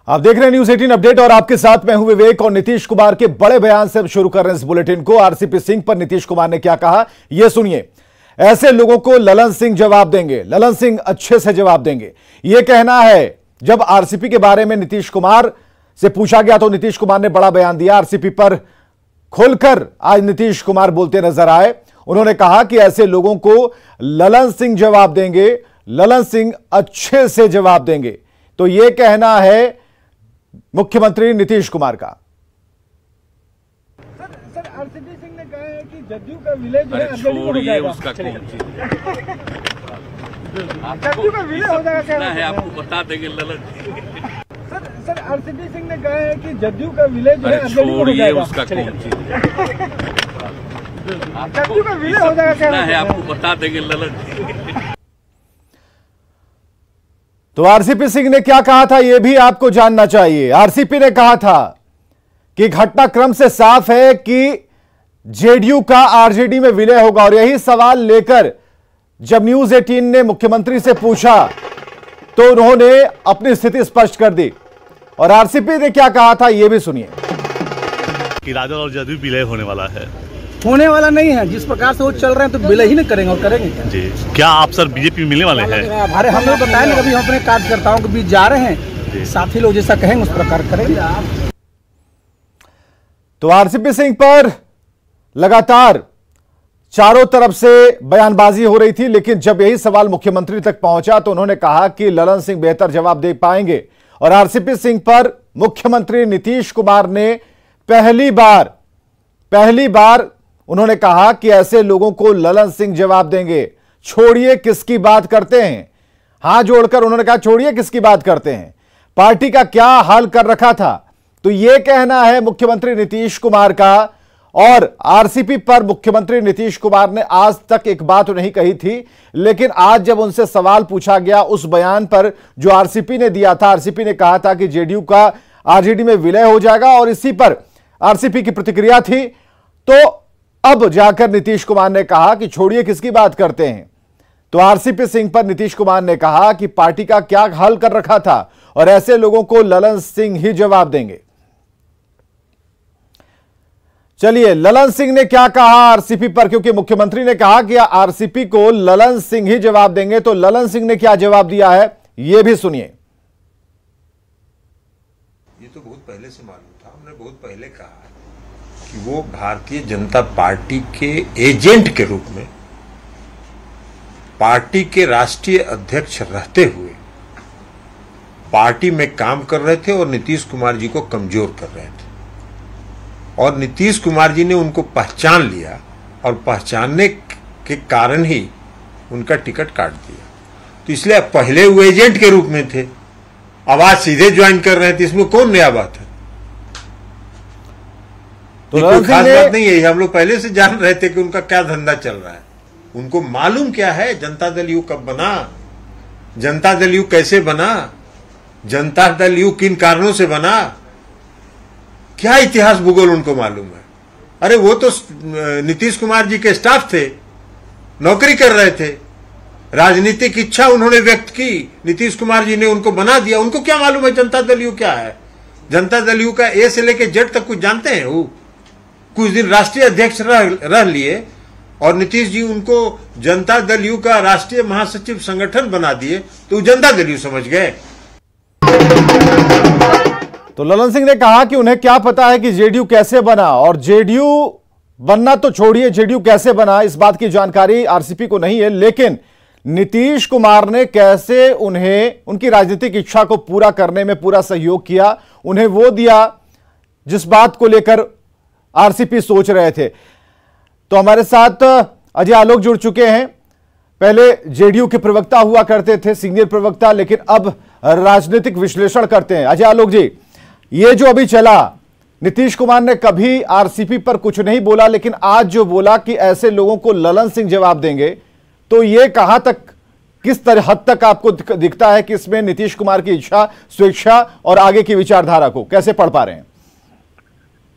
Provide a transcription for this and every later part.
आप देख रहे हैं न्यूज 18 अपडेट और आपके साथ मैं हूं विवेक। और नीतीश कुमार के बड़े बयान से शुरू कर रहे हैं इस बुलेटिन को। आरसीपी सिंह पर नीतीश कुमार ने क्या कहा, यह सुनिए। ऐसे लोगों को ललन सिंह जवाब देंगे, ललन सिंह अच्छे से जवाब देंगे, यह कहना है। जब आरसीपी के बारे में नीतीश कुमार से पूछा गया तो नीतीश कुमार ने बड़ा बयान दिया। आरसीपी पर खुलकर आज नीतीश कुमार बोलते नजर आए। उन्होंने कहा कि ऐसे लोगों को ललन सिंह जवाब देंगे, ललन सिंह अच्छे से जवाब देंगे। तो यह कहना है मुख्यमंत्री नीतीश कुमार का। सर आरसीपी सिंह ने कहा है कि जदयू का विलय जो है छोड़िए उसका जदयू का विलय हो जाएगा है, आपको बता देंगे ललन। सर आरसीपी सिंह ने कहा है कि जदयू का विलय जो है छोड़िए उसका जदयू का विलय हो जाएगा है, आपको बता देंगे ललन। तो आरसीपी सिंह ने क्या कहा था यह भी आपको जानना चाहिए। आरसीपी ने कहा था कि घटनाक्रम से साफ है कि जेडीयू का आरजेडी में विलय होगा। और यही सवाल लेकर जब न्यूज 18 ने मुख्यमंत्री से पूछा तो उन्होंने अपनी स्थिति स्पष्ट कर दी। और आरसीपी ने क्या कहा था यह भी सुनिए। कि राजद और जदयू विलय होने वाला है। होने वाला नहीं है, जिस प्रकार से वो चल रहे हैं तो विलय ही नहीं करेंगे। और करेंगे क्या? जी, क्या आप सर बीजेपी में मिलने वाले हैं? हमारे हमने बताया ना, कभी हम अपने कार्यकर्ताओं के बीच जा रहे हैं, साथी लोग जैसा कहेंगे उस प्रकार करेंगे। तो आरसीपी सिंह पर लगातार चारों तरफ से बयानबाजी हो रही थी, लेकिन जब यही सवाल मुख्यमंत्री तक पहुंचा तो उन्होंने कहा कि ललन सिंह बेहतर जवाब दे पाएंगे। और आरसीपी सिंह पर मुख्यमंत्री नीतीश कुमार ने पहली बार उन्होंने कहा कि ऐसे लोगों को ललन सिंह जवाब देंगे। छोड़िए किसकी बात करते हैं, हाथ जोड़कर उन्होंने कहा छोड़िए किसकी बात करते हैं, पार्टी का क्या हाल कर रखा था। तो यह कहना है मुख्यमंत्री नीतीश कुमार का। और आरसीपी पर मुख्यमंत्री नीतीश कुमार ने आज तक एक बात नहीं कही थी, लेकिन आज जब उनसे सवाल पूछा गया उस बयान पर जो आरसीपी ने दिया था, आरसीपी ने कहा था कि जेडीयू का आरजेडी में विलय हो जाएगा और इसी पर आरसीपी की प्रतिक्रिया थी। तो अब जाकर नीतीश कुमार ने कहा कि छोड़िए किसकी बात करते हैं। तो आरसीपी सिंह पर नीतीश कुमार ने कहा कि पार्टी का क्या हाल कर रखा था और ऐसे लोगों को ललन सिंह ही जवाब देंगे। चलिए ललन सिंह ने क्या कहा आरसीपी पर, क्योंकि मुख्यमंत्री ने कहा कि आरसीपी को ललन सिंह ही जवाब देंगे। तो ललन सिंह ने क्या जवाब दिया है यह भी सुनिए। ये तो बहुत पहले से मालूम था, हमने बहुत पहले कहा कि वो भारतीय जनता पार्टी के एजेंट के रूप में पार्टी के राष्ट्रीय अध्यक्ष रहते हुए पार्टी में काम कर रहे थे और नीतीश कुमार जी को कमजोर कर रहे थे। और नीतीश कुमार जी ने उनको पहचान लिया और पहचानने के कारण ही उनका टिकट काट दिया। तो इसलिए पहले वो एजेंट के रूप में थे, अब आज सीधे ज्वाइन कर रहे थे, इसमें कौन नया बात है? तो कोई खास बात नहीं है, हम लोग पहले से जान रहे थे कि उनका क्या धंधा चल रहा है। उनको मालूम क्या है जनता दल यू कब बना, जनता दल यू कैसे बना, जनता दल यू किन कारणों से बना, क्या इतिहास भूगोल उनको मालूम है। अरे वो तो नीतीश कुमार जी के स्टाफ थे, नौकरी कर रहे थे, राजनीतिक इच्छा उन्होंने व्यक्त की, नीतीश कुमार जी ने उनको बना दिया। उनको क्या मालूम है जनता दल यू क्या है? जनता दल यू का ए से लेकर जेड तक कुछ जानते हैं? वो कुछ दिन राष्ट्रीय अध्यक्ष रह लिए और नीतीश जी उनको जनता दल यू का राष्ट्रीय महासचिव संगठन बना दिए, तो जनता दल यू समझ गए। तो ललन सिंह ने कहा कि उन्हें क्या पता है कि जेडीयू कैसे बना, और जेडीयू बनना तो छोड़िए, जेडीयू कैसे बना इस बात की जानकारी आरसीपी को नहीं है। लेकिन नीतीश कुमार ने कैसे उन्हें उनकी राजनीतिक इच्छा को पूरा करने में पूरा सहयोग किया, उन्हें वो दिया जिस बात को लेकर आरसीपी सोच रहे थे। तो हमारे साथ अजय आलोक जुड़ चुके हैं। पहले जेडीयू के प्रवक्ता हुआ करते थे, सीनियर प्रवक्ता, लेकिन अब राजनीतिक विश्लेषण करते हैं। अजय आलोक जी, ये जो अभी चला, नीतीश कुमार ने कभी आरसीपी पर कुछ नहीं बोला, लेकिन आज जो बोला कि ऐसे लोगों को ललन सिंह जवाब देंगे, तो ये कहां तक, किस तरह हद तक आपको दिखता है कि इसमें नीतीश कुमार की इच्छा, स्वेच्छा और आगे की विचारधारा को कैसे पढ़ पा रहे हैं?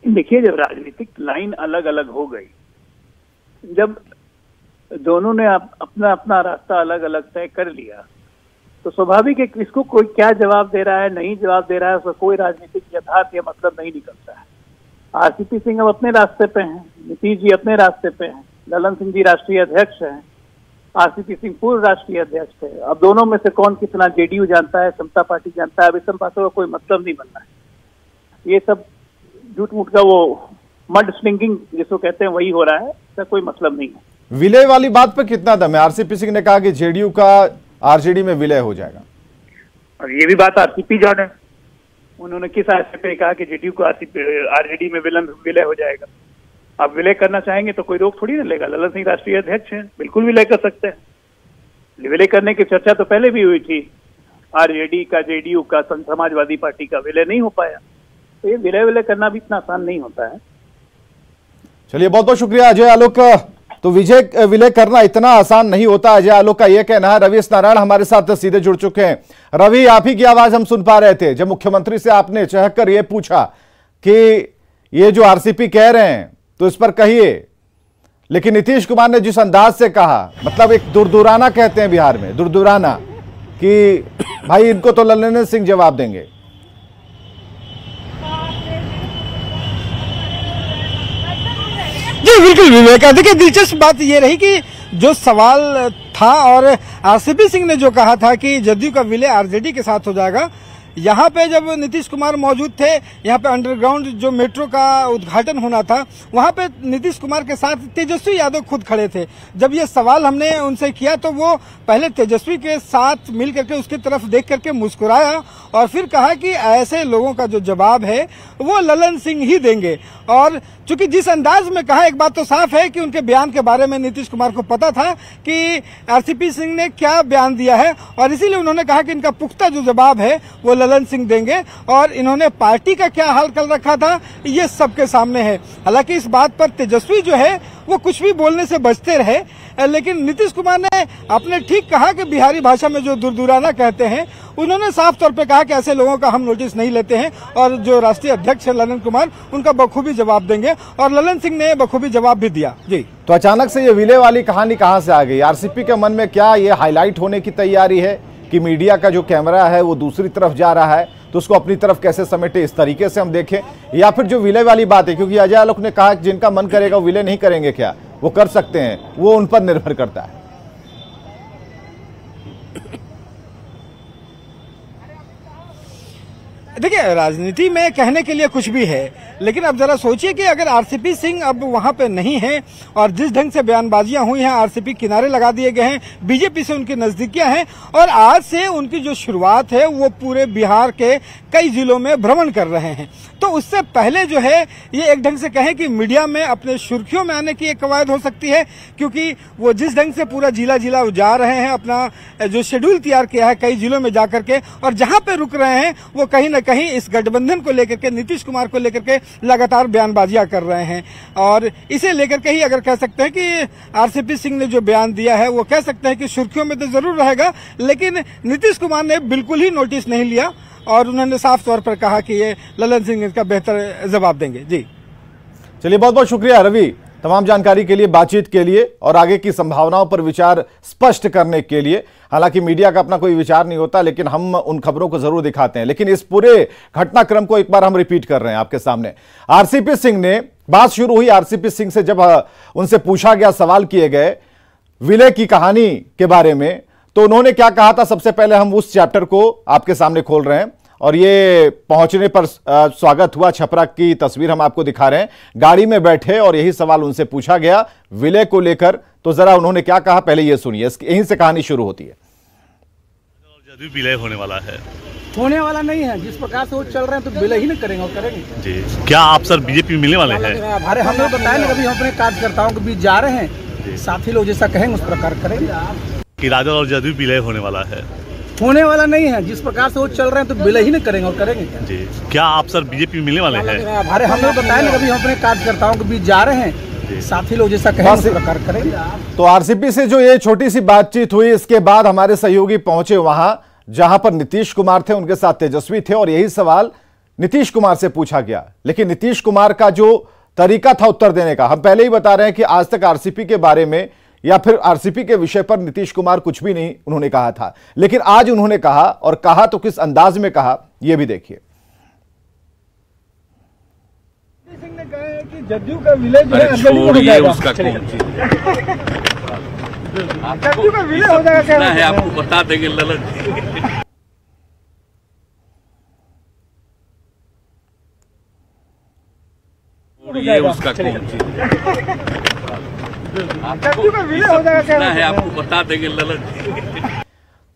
देखिए, जब राजनीतिक लाइन अलग अलग हो गई, जब दोनों ने अपना अपना रास्ता अलग अलग तय कर लिया, तो स्वाभाविक है कि इसको कोई क्या जवाब दे रहा है, नहीं जवाब दे रहा है, उसका कोई राजनीतिक यथार्थ या मतलब नहीं निकलता है। आरसीपी सिंह अब अपने रास्ते पे हैं, नीतीश जी अपने रास्ते पे हैं, ललन सिंह जी राष्ट्रीय अध्यक्ष हैं, आरसीपी सिंह पूर्व राष्ट्रीय अध्यक्ष है। अब दोनों में से कौन कितना जेडीयू जानता है, समता पार्टी जानता है, अब इस सब बातों का कोई मतलब नहीं बनना है। ये सब झूठ मूठ का वो मड स्लिंगिंग जिसको कहते हैं वही हो रहा है, इसका कोई मतलब नहीं है। विलय वाली बात पर कितना दम है? आरसीपी सिंह ने कहा कि जेडीयू का आरजेडी में विलय हो जाएगा। और ये भी बात आरसीपी जाने, उन्होंने किस आशय पे कहा कि जेडीयू को आरजेडी में विलय हो जाएगा। आप विलय करना चाहेंगे तो कोई रोक थोड़ी ना लेगा। ललन सिंह राष्ट्रीय अध्यक्ष हैं, बिल्कुल विलय कर सकते हैं। विलय करने की चर्चा तो पहले भी हुई थी, आरजेडी का, जेडीयू का, समाजवादी पार्टी का विलय नहीं हो पाया। तो ये विलय करना भी इतना आसान नहीं होता है। चलिए, बहुत बहुत शुक्रिया अजय आलोक। तो विलय करना इतना आसान नहीं होता, अजय आलोक का यह कहना है। रवि नारायण हमारे साथ सीधे जुड़ चुके हैं। रवि, आप ही की आवाज हम सुन पा रहे थे जब मुख्यमंत्री से आपने चहककर यह पूछा कि ये जो आरसीपी कह रहे हैं तो इस पर कहिए, लेकिन नीतीश कुमार ने जिस अंदाज से कहा, मतलब एक दुरदुराना कहते हैं बिहार में, दुरदुराना, कि भाई इनको तो ललन सिंह जवाब देंगे। जी बिल्कुल विवेक, देखिए दिलचस्प बात यह रही कि जो सवाल था और आरसीपी सिंह ने जो कहा था कि जदयू का विलय आरजेडी के साथ हो जाएगा, यहाँ पे जब नीतीश कुमार मौजूद थे, यहाँ पे अंडरग्राउंड जो मेट्रो का उद्घाटन होना था, वहाँ पे नीतीश कुमार के साथ तेजस्वी यादव खुद खड़े थे। जब ये सवाल हमने उनसे किया तो वो पहले तेजस्वी के साथ मिल करके उसकी तरफ देख करके मुस्कुराया और फिर कहा कि ऐसे लोगों का जो जवाब है वो ललन सिंह ही देंगे। और चूंकि जिस अंदाज में कहा, एक बात तो साफ है कि उनके बयान के बारे में नीतीश कुमार को पता था कि आरसीपी सिंह ने क्या बयान दिया है, और इसीलिए उन्होंने कहा कि इनका पुख्ता जो जवाब है वो ललन सिंह देंगे। और इन्होंने पार्टी का क्या हाल कर रखा था ये सबके सामने है। हालांकि इस बात पर तेजस्वी जो है वो कुछ भी बोलने से बचते रहे, लेकिन नीतीश कुमार ने आपने ठीक कहा कि बिहारी भाषा में जो दुरदुराना कहते हैं, उन्होंने साफ तौर पे कहा कि ऐसे लोगों का हम नोटिस नहीं लेते हैं, और जो राष्ट्रीय अध्यक्ष है ललन कुमार, उनका बखूबी जवाब देंगे, और ललन सिंह ने बखूबी जवाब भी दिया। जी, तो अचानक से ये विलय वाली कहानी कहां से आ गई? आरसीपी के मन में क्या ये हाईलाइट होने की तैयारी है कि मीडिया का जो कैमरा है वो दूसरी तरफ जा रहा है तो उसको अपनी तरफ कैसे समेटे, इस तरीके से हम देखें? या फिर जो विलय वाली बात है, क्योंकि अजय आलोक ने कहा कि जिनका मन करेगा वो विलय नहीं करेंगे, क्या वो कर सकते हैं, वो उन पर निर्भर करता है। देखिए राजनीति में कहने के लिए कुछ भी है, लेकिन अब जरा सोचिए कि अगर आरसीपी सिंह अब वहां पे नहीं है और जिस ढंग से बयानबाजियां हुई हैं, आरसीपी किनारे लगा दिए गए हैं, बीजेपी से उनकी नजदीकियां हैं, और आज से उनकी जो शुरुआत है वो पूरे बिहार के कई जिलों में भ्रमण कर रहे हैं। तो उससे पहले जो है ये एक ढंग से कहें कि मीडिया में अपने सुर्खियों में आने की एक कवायद हो सकती है, क्योंकि वो जिस ढंग से पूरा जिला जिला जा रहे हैं, अपना जो शेड्यूल तैयार किया है कई जिलों में जाकर के, और जहां पे रुक रहे हैं वो कहीं न कहीं इस गठबंधन को लेकर के, नीतीश कुमार को लेकर के लगातार बयानबाजियां कर रहे हैं। और इसे लेकर के ही अगर कह सकते हैं कि आरसीपी सिंह ने जो बयान दिया है वो कह सकते हैं कि सुर्खियों में तो जरूर रहेगा, लेकिन नीतीश कुमार ने बिल्कुल ही नोटिस नहीं लिया और उन्होंने साफ तौर पर कहा कि ये ललन सिंह इसका बेहतर जवाब देंगे। जी चलिए, बहुत बहुत शुक्रिया रवि तमाम जानकारी के लिए, बातचीत के लिए और आगे की संभावनाओं पर विचार स्पष्ट करने के लिए। हालांकि मीडिया का अपना कोई विचार नहीं होता, लेकिन हम उन खबरों को जरूर दिखाते हैं। लेकिन इस पूरे घटनाक्रम को एक बार हम रिपीट कर रहे हैं आपके सामने। आरसीपी सिंह ने, बात शुरू हुई आरसीपी सिंह से, जब उनसे पूछा गया, सवाल किए गए विलय की कहानी के बारे में, तो उन्होंने क्या कहा था? सबसे पहले हम उस चैप्टर को आपके सामने खोल रहे हैं और ये पहुंचने पर स्वागत हुआ, छपरा की तस्वीर हम आपको दिखा रहे हैं। गाड़ी में बैठे और यही सवाल उनसे पूछा गया विलय को लेकर, तो जरा उन्होंने क्या कहा पहले ये सुनिए, यहीं से कहानी शुरू होती है। जदयू विलय होने वाला है। होने वाला नहीं है, जिस प्रकार से वो चल रहे हैं तो विलय ही नहीं करेंगे, और करेंगे जी। क्या आप सर बीजेपी में मिलने वाले हैं? अरे हमने बताया ना, कभी हम अपने कार्यकर्ताओं के बीच जा रहे हैं, साथी लोग जैसा कहेंगे उस प्रकार करेंगे। कि राजद और जदयू विलय होने वाला है। होने वाला नहीं है, जिस प्रकार से वो चल रहे हैं तो विलय ही नहीं करेंगे, और करेंगे जी। क्या आप सर बीजेपी में मिलने वाले हैं? अरे हमने बताया ना, कभी हम अपने कार्यकर्ताओं के बीच जा रहे हैं, साथी लोग जैसा कहेंगे उस प्रकार करेंगे। तो आरसीपी से जो ये छोटी सी बातचीत हुई, इसके बाद हमारे सहयोगी पहुंचे वहां जहां पर नीतीश कुमार थे, उनके साथ तेजस्वी थे, और यही सवाल नीतीश कुमार से पूछा गया। लेकिन नीतीश कुमार का जो तरीका था उत्तर देने का, हम पहले ही बता रहे हैं कि आज तक आरसीपी के बारे में या फिर आरसीपी के विषय पर नीतीश कुमार कुछ भी नहीं उन्होंने कहा था, लेकिन आज उन्होंने कहा, और कहा तो किस अंदाज में कहा, यह भी देखिए। सिंह ने कहा है कि जदयू का विलय जो है छोड़िए उसका कौन जदयू का विलय हो जाएगा, क्या है आपको बता देंगे ललन जी। छोड़िए उसका कौन जदयू का विलय हो जाएगा, क्या है आपको बता देंगे ललन जी।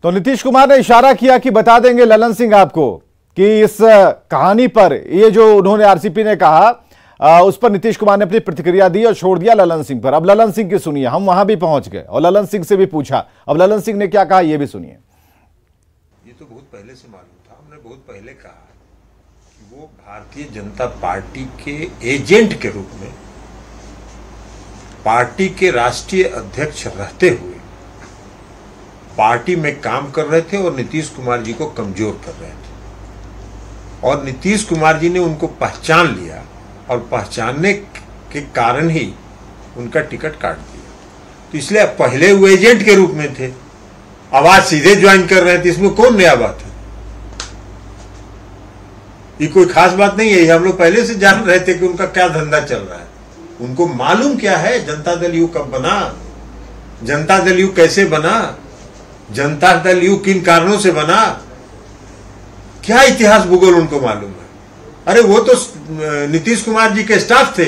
तो नीतीश कुमार ने इशारा किया कि बता देंगे ललन सिंह आपको कि इस कहानी पर, ये जो उन्होंने आरसीपी ने कहा उस पर नीतीश कुमार ने अपनी प्रतिक्रिया दी और छोड़ दिया ललन सिंह पर। अब ललन सिंह की सुनिए, हम वहां भी पहुंच गए और ललन सिंह से भी पूछा, अब ललन सिंह ने क्या कहा ये भी सुनिए। ये तो बहुत पहले से मालूम था, हमने बहुत पहले कहा कि वो भारतीय जनता पार्टी के एजेंट के रूप में पार्टी के राष्ट्रीय अध्यक्ष रहते हुए पार्टी में काम कर रहे थे और नीतीश कुमार जी को कमजोर कर रहे थे, और नीतीश कुमार जी ने उनको पहचान लिया और पहचानने के कारण ही उनका टिकट काट दिया। तो इसलिए पहले वो एजेंट के रूप में थे, अब आज सीधे ज्वाइन कर रहे थे, इसमें कौन नया बात है? ये कोई खास बात नहीं है, हम लोग पहले से जान रहे थे कि उनका क्या धंधा चल रहा है। उनको मालूम क्या है जनता दल यू कब बना, जनता दल यू कैसे बना, जनता दल यू किन कारणों से बना, क्या इतिहास भूगोल उनको मालूम है। अरे वो तो नीतीश कुमार जी के स्टाफ थे,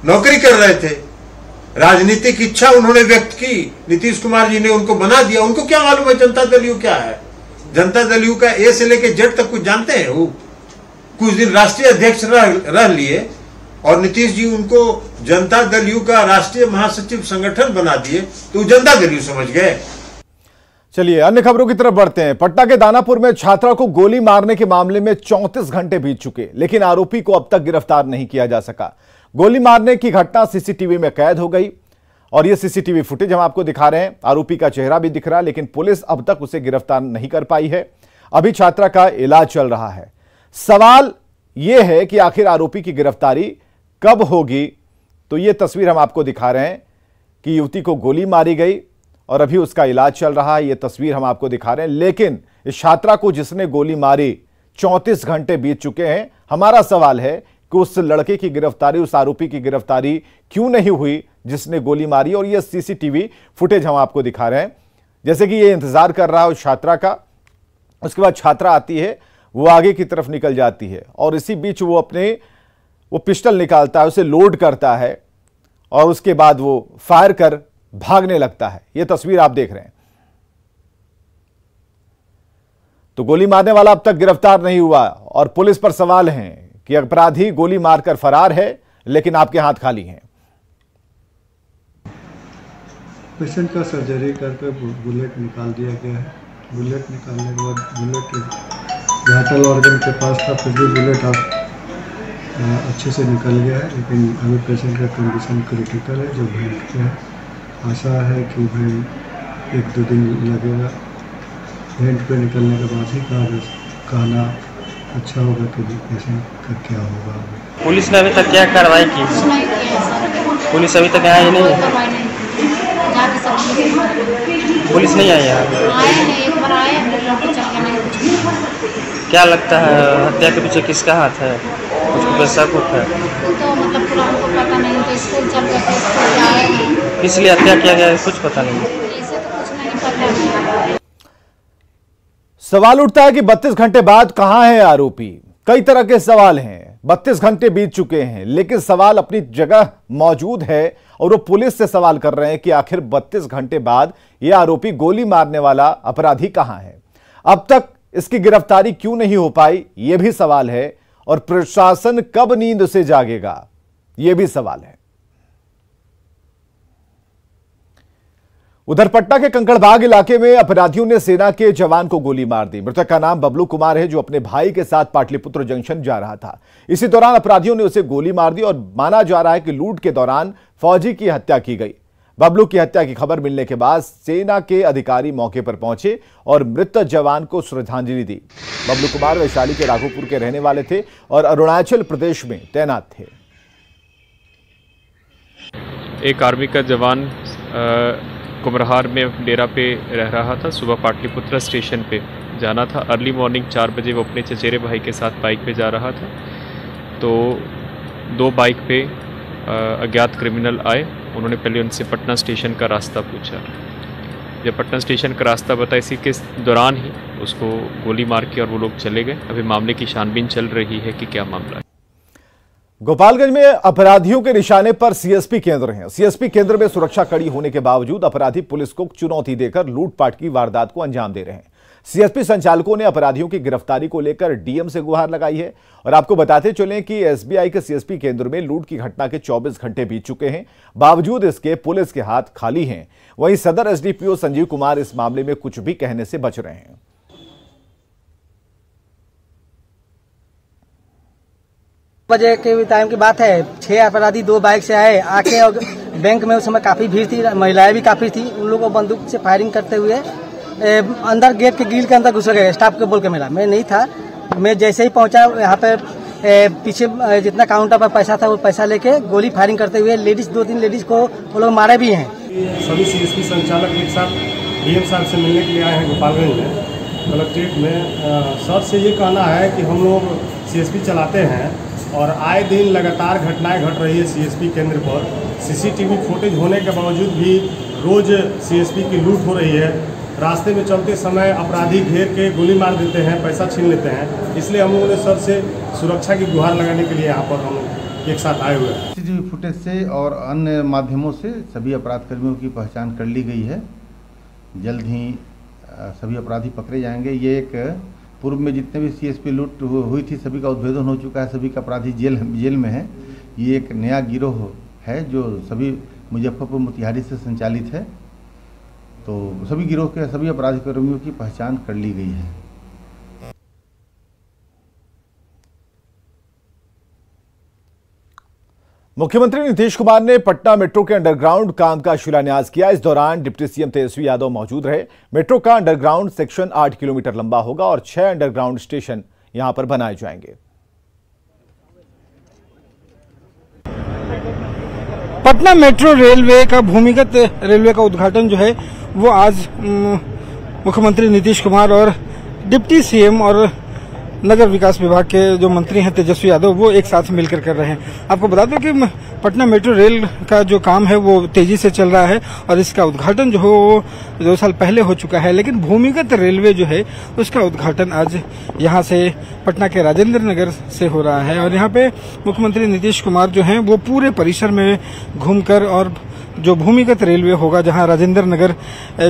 नौकरी कर रहे थे, राजनीतिक इच्छा उन्होंने व्यक्त की, नीतीश कुमार जी ने उनको बना दिया। उनको क्या मालूम है जनता दल यू क्या है? जनता दल यू का ए से लेके जेड तक कुछ जानते हैं? वो कुछ दिन राष्ट्रीय अध्यक्ष रह लिए और नीतीश जी उनको जनता दल यू का राष्ट्रीय महासचिव संगठन बना दिए, तो जनता दल यू समझ गए। चलिए अन्य खबरों की तरफ बढ़ते हैं। पटना के दानापुर में छात्रा को गोली मारने के मामले में 34 घंटे बीत चुके, लेकिन आरोपी को अब तक गिरफ्तार नहीं किया जा सका। गोली मारने की घटना सीसीटीवी में कैद हो गई और यह सीसीटीवी फुटेज हम आपको दिखा रहे हैं। आरोपी का चेहरा भी दिख रहा है, लेकिन पुलिस अब तक उसे गिरफ्तार नहीं कर पाई है। अभी छात्रा का इलाज चल रहा है। सवाल यह है कि आखिर आरोपी की गिरफ्तारी कब होगी। तो यह तस्वीर हम आपको दिखा रहे हैं कि युवती को गोली मारी गई और अभी उसका इलाज चल रहा है। यह तस्वीर हम आपको दिखा रहे हैं, लेकिन इस छात्रा को जिसने गोली मारी 34 घंटे बीत चुके हैं। हमारा सवाल है कि उस लड़के की गिरफ्तारी, उस आरोपी की गिरफ्तारी क्यों नहीं हुई जिसने गोली मारी। और यह सीसीटीवी फुटेज हम आपको दिखा रहे हैं, जैसे कि यह इंतजार कर रहा है उस छात्रा का। उसके बाद छात्रा आती है, वो आगे की तरफ निकल जाती है और इसी बीच वो पिस्टल निकालता है, उसे लोड करता है और उसके बाद वो फायर कर भागने लगता है। यह तस्वीर आप देख रहे हैं। तो गोली मारने वाला अब तक गिरफ्तार नहीं हुआ और पुलिस पर सवाल है कि अपराधी गोली मारकर फरार है, लेकिन आपके हाथ खाली हैं। पेशेंट का सर्जरी करके बुलेट निकाल दिया गया है। बुलेट निकालने के बाद बुलेट वाइटल ऑर्गन के पास था, फिर भी बुलेट अच्छे से निकल गया है, लेकिन अभी पेशेंट का कंडीशन क्रिटिकल है, जो भेंट के है। आशा है कि भाई 1-2 दिन लगेगा। भेंट पे निकलने के बाद ही कहना अच्छा होगा कि पेशेंट का क्या होगा। पुलिस ने अभी तक क्या कार्रवाई की? पुलिस अभी तक आई नहीं है। पुलिस नहीं आई है। क्या लगता है हत्या के पीछे किसका हाथ है? कुछ को शक है? तो मतलब पूरा हमको पता नहीं, तो स्कूल चल रहे थे, स्कूल जा रहे हैं। किस लिए हत्या किया गया है कुछ पता नहीं। ऐसे तो कुछ नहीं पता। सवाल उठता है कि 32 घंटे बाद कहां है आरोपी। कई तरह के सवाल हैं। 32 घंटे बीत चुके हैं, लेकिन सवाल अपनी जगह मौजूद है और वो पुलिस से सवाल कर रहे हैं कि आखिर 32 घंटे बाद यह आरोपी, गोली मारने वाला अपराधी कहां है। अब तक इसकी गिरफ्तारी क्यों नहीं हो पाई, यह भी सवाल है। और प्रशासन कब नींद से जागेगा, यह भी सवाल है। उधर पटना के कंकड़बाग इलाके में अपराधियों ने सेना के जवान को गोली मार दी। मृतक का नाम बबलू कुमार है, जो अपने भाई के साथ पाटलिपुत्र जंक्शन जा रहा था। इसी दौरान अपराधियों ने उसे गोली मार दी और माना जा रहा है कि लूट के दौरान फौजी की हत्या की गई। बबलू की हत्या की खबर मिलने के बाद सेना के अधिकारी मौके पर पहुंचे और मृत जवान को श्रद्धांजलि दी। बबलू कुमार वैशाली के राघोपुर के रहने वाले थे और अरुणाचल प्रदेश में तैनात थे। एक आर्मी का जवान कुम्हरार में डेरा पे रह रहा था। सुबह पाटलिपुत्र स्टेशन पे जाना था। अर्ली मॉर्निंग 4 बजे वो अपने चचेरे भाई के साथ बाइक पे जा रहा था, तो 2 बाइक पे अज्ञात क्रिमिनल आए। उन्होंने पहले उनसे पटना स्टेशन का रास्ता पूछा। जब पटना स्टेशन का रास्ता बताया, इसी के दौरान ही उसको गोली मार के और वो लोग चले गए। अभी मामले की छानबीन चल रही है कि क्या मामला है। गोपालगंज में अपराधियों के निशाने पर सीएसपी केंद्र हैं। सीएसपी केंद्र में सुरक्षा कड़ी होने के बावजूद अपराधी पुलिस को चुनौती देकर लूटपाट की वारदात को अंजाम दे रहे हैं। सीएसपी संचालकों ने अपराधियों की गिरफ्तारी को लेकर डीएम से गुहार लगाई है। और आपको बताते चलें कि एसबीआई के सीएसपी केंद्र में लूट की घटना के 24 घंटे बीत चुके हैं, बावजूद इसके पुलिस के हाथ खाली हैं। वहीं सदर एसडीपीओ संजीव कुमार इस मामले में कुछ भी कहने से बच रहे हैं। बजे के टाइम की बात है, 6 अपराधी 2 बाइक से आए, आके और बैंक में उस समय काफी भीड़ थी, महिलाएं भी काफी थी। उन लोगों को बंदूक से फायरिंग करते हुए अंदर गेट के ग्रिल के अंदर घुस गए। स्टाफ को बोल के मिला, मैं नहीं था। मैं जैसे ही पहुंचा यहाँ पे पीछे जितना काउंटर पर पैसा था वो पैसा लेके गोली फायरिंग करते हुए 2-3 लेडीज को वो लोग मारे भी हैं। सभी सीएसपी संचालक एक साथ डीएम साहब से मिलने के लिए आए हैं गोपालगंज में कलेक्ट्रेट में। सर से ये कहना है कि हम लोग सीएसपी चलाते हैं और आए दिन लगातार घटनाएं घट रही है सीएसपी केंद्र पर। सीसीटीवी फुटेज होने के बावजूद भी रोज सीएसपी की लूट हो रही है। रास्ते में चलते समय अपराधी घेर के गोली मार देते हैं, पैसा छीन लेते हैं। इसलिए हम लोगों ने सर से सुरक्षा की गुहार लगाने के लिए यहाँ पर हम एक साथ आए हुए हैं। सीसीटीवी फुटेज से और अन्य माध्यमों से सभी अपराधकर्मियों की पहचान कर ली गई है। जल्द ही सभी अपराधी पकड़े जाएंगे। ये एक पूर्व में जितने भी सीएसपी लूट हुई थी सभी का उद्भेदन हो चुका है, सभी का अपराधी जेल में है। ये एक नया गिरोह है जो सभी मुजफ्फरपुर मोतिहारी से संचालित है। तो सभी गिरोह के सभी अपराधी कर्मियों की पहचान कर ली गई है। मुख्यमंत्री नीतीश कुमार ने पटना मेट्रो के अंडरग्राउंड काम का शिलान्यास किया। इस दौरान डिप्टी सीएम तेजस्वी यादव मौजूद रहे। मेट्रो का अंडरग्राउंड सेक्शन 8 किलोमीटर लंबा होगा और 6 अंडरग्राउंड स्टेशन यहां पर बनाए जाएंगे। पटना मेट्रो रेलवे का भूमिगत रेलवे का उद्घाटन जो है वो आज मुख्यमंत्री नीतीश कुमार और डिप्टी सीएम और नगर विकास विभाग के जो मंत्री हैं तेजस्वी यादव वो एक साथ मिलकर कर रहे हैं। आपको बता दो कि पटना मेट्रो रेल का जो काम है वो तेजी से चल रहा है और इसका उद्घाटन जो है वो 2 साल पहले हो चुका है, लेकिन भूमिगत रेलवे जो है उसका उद्घाटन आज यहाँ से पटना के राजेंद्र नगर से हो रहा है। और यहाँ पे मुख्यमंत्री नीतीश कुमार जो हैं वो पूरे परिसर में घूमकर और जो भूमिगत रेलवे होगा जहाँ राजेंद्र नगर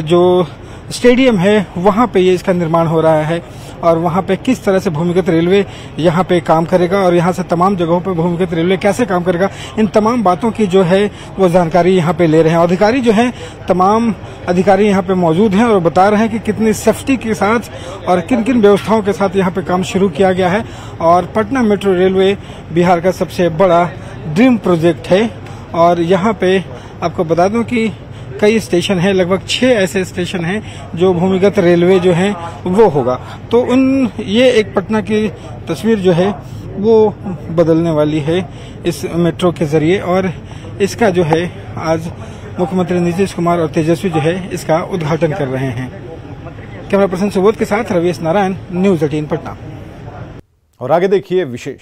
जो स्टेडियम है वहाँ पे ये इसका निर्माण हो रहा है और वहाँ पे किस तरह से भूमिगत रेलवे यहाँ पे काम करेगा और यहाँ से तमाम जगहों पे भूमिगत रेलवे कैसे काम करेगा, इन तमाम बातों की जो है वो जानकारी यहाँ पे ले रहे हैं। अधिकारी जो हैं तमाम अधिकारी यहाँ पे मौजूद हैं और बता रहे हैं कि कितनी सेफ्टी के साथ और किन किन व्यवस्थाओं के साथ यहाँ पे काम शुरू किया गया है। और पटना मेट्रो रेलवे बिहार का सबसे बड़ा ड्रीम प्रोजेक्ट है और यहाँ पे आपको बता दूं कि कई स्टेशन हैं, लगभग 6 ऐसे स्टेशन हैं जो भूमिगत रेलवे जो है वो होगा। तो ये एक पटना की तस्वीर जो है वो बदलने वाली है इस मेट्रो के जरिए और इसका जो है आज मुख्यमंत्री नीतीश कुमार और तेजस्वी जो है इसका उद्घाटन कर रहे हैं। कैमरा पर्सन सुबोध के साथ रवीश नारायण, न्यूज़ 18 पटना। और आगे देखिए विशेष।